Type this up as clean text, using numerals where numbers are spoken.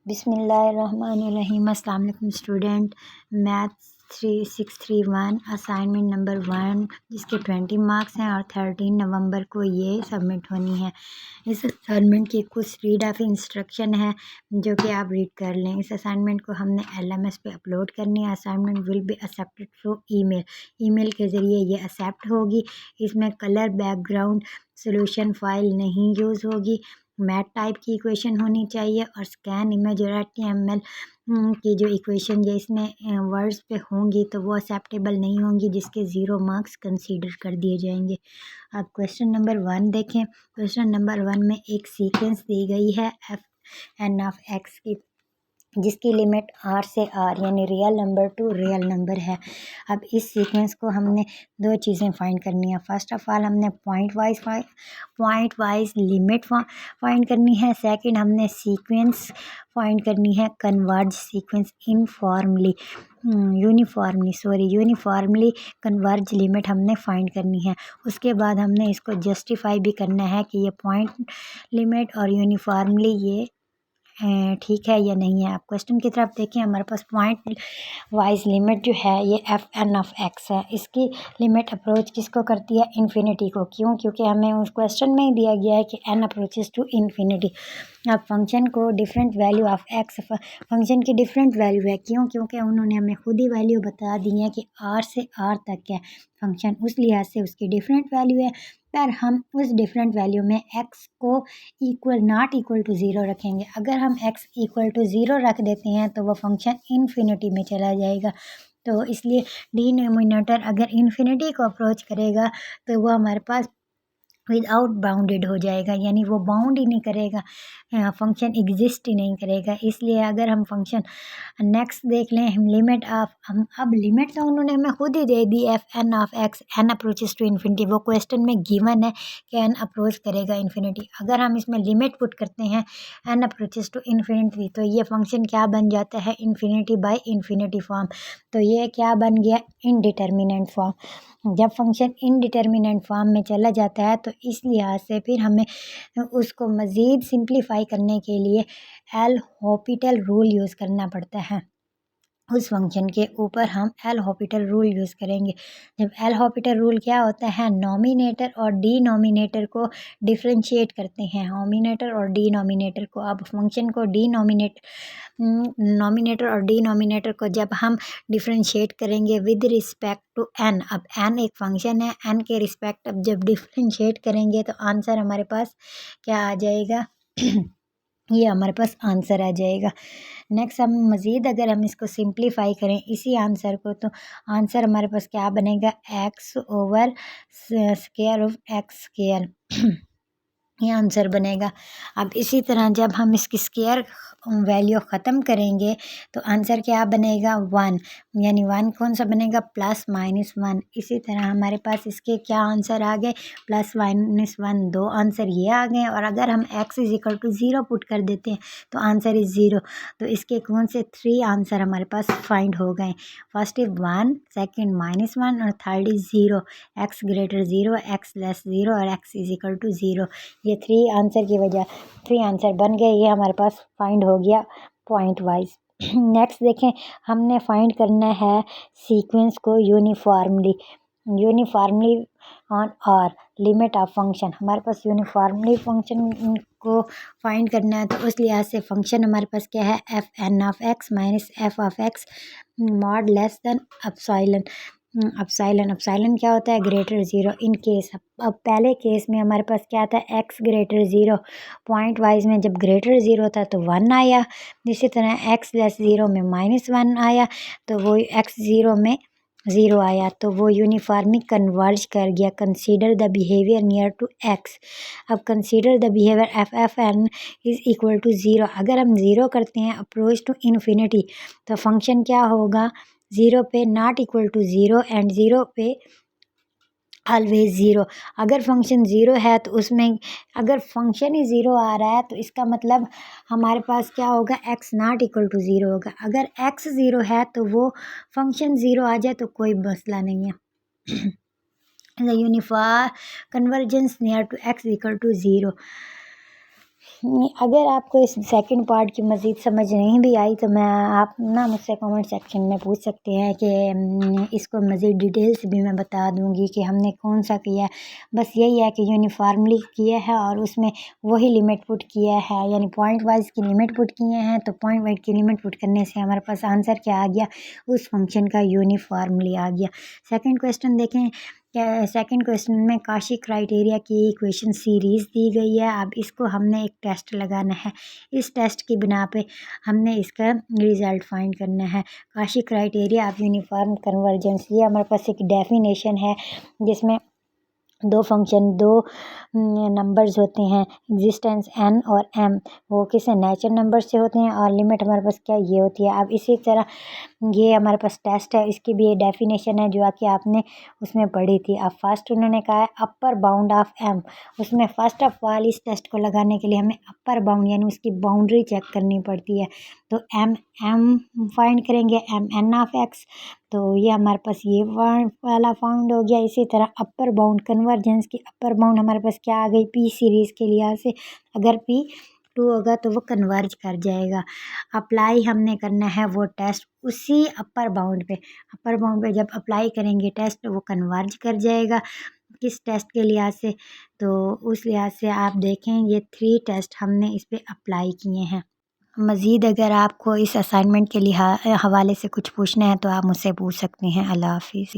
बिस्मिल्लाहिर्रहमानिर्रहीम। अस्सलाम वालेकुम स्टूडेंट। मैथ्स 3631 असाइनमेंट नंबर 1 जिसके 20 मार्क्स हैं और 13 नवंबर को ये सबमिट होनी है। इस असाइनमेंट की कुछ रीड ऑफ इंस्ट्रक्शन है जो कि आप रीड कर लें। इस असाइनमेंट को हमने LMS पे अपलोड करनी है। Assignment will be accepted through email. Email के ज़रिए ये एक्सेप्ट होगी। इसमें कलर बैकग्राउंड सॉल्यूशन फाइल नहीं यूज़ होगी। मैथ टाइप की इक्वेशन होनी चाहिए और स्कैन इमेज और HTML की जो इक्वेशन जो इसमें वर्ड्स पे होंगी तो वो एक्सेप्टेबल नहीं होंगी, जिसके 0 मार्क्स कंसीडर कर दिए जाएंगे। अब क्वेश्चन नंबर 1 देखें। क्वेश्चन नंबर 1 में एक सीक्वेंस दी गई है fn ऑफ x की, जिसकी लिमिट R से R यानी real number two real number है। अब इस सीक्वेंस को हमने दो चीज़ें फाइंड करनी है। फर्स्ट ऑफ ऑल हमने पॉइंट वाइज लिमिट फाइंड करनी है। सेकंड हमने सीक्वेंस फाइंड करनी है, converge sequence uniformly converge limit हमने फाइंड करनी है। उसके बाद हमने इसको जस्टिफाई भी करना है कि ये पॉइंट लिमिट और यूनिफॉर्मली ये ठीक है या नहीं है। आप क्वेश्चन की तरफ देखें। हमारे पास पॉइंट वाइज लिमिट जो है ये fn ऑफ x है। इसकी लिमिट अप्रोच किसको करती है? इन्फिनिटी को। क्यों? क्योंकि हमें उस क्वेश्चन में ही दिया गया है कि n अप्रोचेस टू इन्फिनिटी। अब फंक्शन को different value of x, function की डिफरेंट वैल्यू है। क्यों? क्योंकि उन्होंने हमें खुद ही वैल्यू बता दी है कि r से r तक है फंक्शन, उस लिहाज से उसकी डिफरेंट वैल्यू है। पर हम उस डिफरेंट वैल्यू में x को नॉट इक्वल टू 0 रखेंगे। अगर हम x इक्वल टू 0 रख देते हैं तो वह फंक्शन इन्फिनिटी में चला जाएगा। तो इसलिए डिनोमिनेटर अगर इन्फिनिटी को अप्रोच करेगा तो वो हमारे पास विदाउट बाउंडेड हो जाएगा, यानी वो बाउंड ही नहीं करेगा, फंक्शन एग्जिस्ट ही नहीं करेगा। इसलिए अगर हम फंक्शन नेक्स्ट देख लें, हम लिमिट ऑफ, हम अब लिमिट तो उन्होंने हमें खुद ही दे दी fn of x, n approaches to infinity. वो क्वेश्चन में गिवन है कि n अप्रोच करेगा इन्फिनिटी। अगर हम इसमें लिमिट पुट करते हैं n अप्रोचेस टू इन्फिनिटी तो ये फंक्शन क्या बन जाता है? Infinity by infinity form. तो ये क्या बन गया? Indeterminate form. जब फंक्शन इनडिटर्मिनेंट फॉर्म में चला जाता है तो इस लिहाज से फिर हमें उसको मज़ीद सिंप्लीफाई करने के लिए एल हॉपिटल रूल यूज़ करना पड़ता है। उस फंक्शन के ऊपर हम एल हॉपिटल रूल यूज़ करेंगे। जब एल हॉपिटल रूल क्या होता है? नॉमिनेटर और डिनोमिनेटर को डिफ्रेंशिएट करते हैं, नॉमिनेटर और डिनोमिनेटर को। अब फंक्शन को नॉमिनेटर और डिनोमिनेटर को जब हम डिफ्रेंशिएट करेंगे विद रिस्पेक्ट टू एन, अब एन एक फंक्शन है, एन के रिस्पेक्ट अब जब डिफ्रेंशिएट करेंगे तो आंसर हमारे पास क्या आ जाएगा? ये हमारे पास आंसर आ जाएगा। नेक्स्ट हम मज़ीद अगर हम इसको सिंप्लीफाई करें इसी आंसर को, तो आंसर हमारे पास क्या बनेगा? x over square of x square ये आंसर बनेगा। अब इसी तरह जब हम इसकी स्क्वायर वैल्यू ख़त्म करेंगे तो आंसर क्या बनेगा? 1, यानी 1 कौन सा बनेगा? Plus minus 1। इसी तरह हमारे पास इसके क्या आंसर आ गए? प्लस माइनस 1, दो आंसर ये आ गए। और अगर हम x is equal to 0 put कर देते हैं तो आंसर इज़ 0। तो इसके कौन से 3 आंसर हमारे पास फाइंड हो गए? फर्स्ट इज 1, सेकेंड -1 और third is 0। x greater 0, x less 0 और x इज इक्वल टू 0। ये 3 आंसर की वजह 3 आंसर बन गए। ये हमारे पास फाइंड हो गया पॉइंट वाइज। नेक्स्ट देखें, हमने फाइंड करना है सीक्वेंस को uniformly on R limit of function. हमारे पास यूनिफॉर्मली फंक्शन को फाइंड करना है तो उस लिहाज से फंक्शन हमारे पास क्या है? fn of x minus f of x mod less than epsilon क्या होता है? Greater 0 in case. अब पहले केस में हमारे पास क्या था? x greater 0। पॉइंट वाइज में जब ग्रेटर 0 था तो 1 आया। इसी तरह x लेस 0 में -1 आया तो वो x 0 में 0 आया, तो वो यूनिफॉर्मली कन्वर्ज कर गया। Consider the behaviour near to x। अब consider the behaviour fn is equal to 0। अगर हम 0 करते हैं अप्रोच टू इन्फिनिटी तो फंक्शन क्या होगा? 0 पे नॉट इक्वल टू 0 एंड 0 पे ऑलवेज 0। अगर फंक्शन 0 है तो उसमें अगर फंक्शन ही 0 आ रहा है तो इसका मतलब हमारे पास क्या होगा? x नॉट इक्वल टू 0 होगा। अगर x 0 है तो वो फंक्शन 0 आ जाए तो कोई मसला नहीं है। The uniform convergence near to x equal to 0। अगर आपको इस सेकंड पार्ट की मज़ीद समझ नहीं भी आई तो मैं आप ना मुझसे कमेंट सेक्शन में पूछ सकते हैं कि इसको मज़ीद डिटेल्स भी मैं बता दूंगी कि हमने कौन सा किया है। बस यही है कि यूनिफॉर्मली किया है और उसमें वही लिमिट पुट किया है, यानी पॉइंट वाइज की लिमिट पुट किए हैं। तो पॉइंट वाइज की लिमिट पुट करने से हमारे पास आंसर क्या आ गया, उस फंक्शन का यूनिफॉर्मली आ गया। सेकेंड क्वेश्चन देखें। सेकंड क्वेश्चन में काशी क्राइटेरिया की इक्वेशन सीरीज़ दी गई है। अब इसको हमने एक टेस्ट लगाना है। इस टेस्ट की बिना पे हमने इसका रिज़ल्ट फाइंड करना है। Kashi criteria of uniform convergence, ये हमारे पास एक डेफिनेशन है जिसमें दो फंक्शन, दो नंबर्स होते हैं, एग्जिस्टेंस n और m, वो किसी नेचुरल नंबर से होते हैं और लिमिट हमारे पास क्या ये होती है। अब इसी तरह ये हमारे पास टेस्ट है, इसकी भी ये डेफिनेशन है जो कि आपने उसमें पढ़ी थी। अब फर्स्ट उन्होंने कहा है अपर बाउंड ऑफ m। उसमें फर्स्ट ऑफ ऑल इस टेस्ट को लगाने के लिए हमें अपर बाउंड यानी उसकी बाउंड्री चेक करनी पड़ती है। तो m फाइंड करेंगे, m n ऑफ x। तो ये हमारे पास ये वाला फाउंड हो गया। इसी तरह अपर बाउंड कन्वर्जेंस की अपर बाउंड हमारे पास क्या आ गई, p सीरीज़ के लिहाज से अगर p 2 होगा तो वो कन्वर्ज कर जाएगा। अप्लाई हमने करना है वो टेस्ट उसी अपर बाउंड पे जब अप्लाई करेंगे टेस्ट वो कन्वर्ज कर जाएगा। किस टेस्ट के लिहाज से, तो उस लिहाज से आप देखें ये 3 टेस्ट हमने इस पे अप्लाई किए हैं। मज़ीद अगर आपको इस असाइनमेंट के हवाले से कुछ पूछना है तो आप मुझसे पूछ सकते हैं। अल्लाह हाफिज़।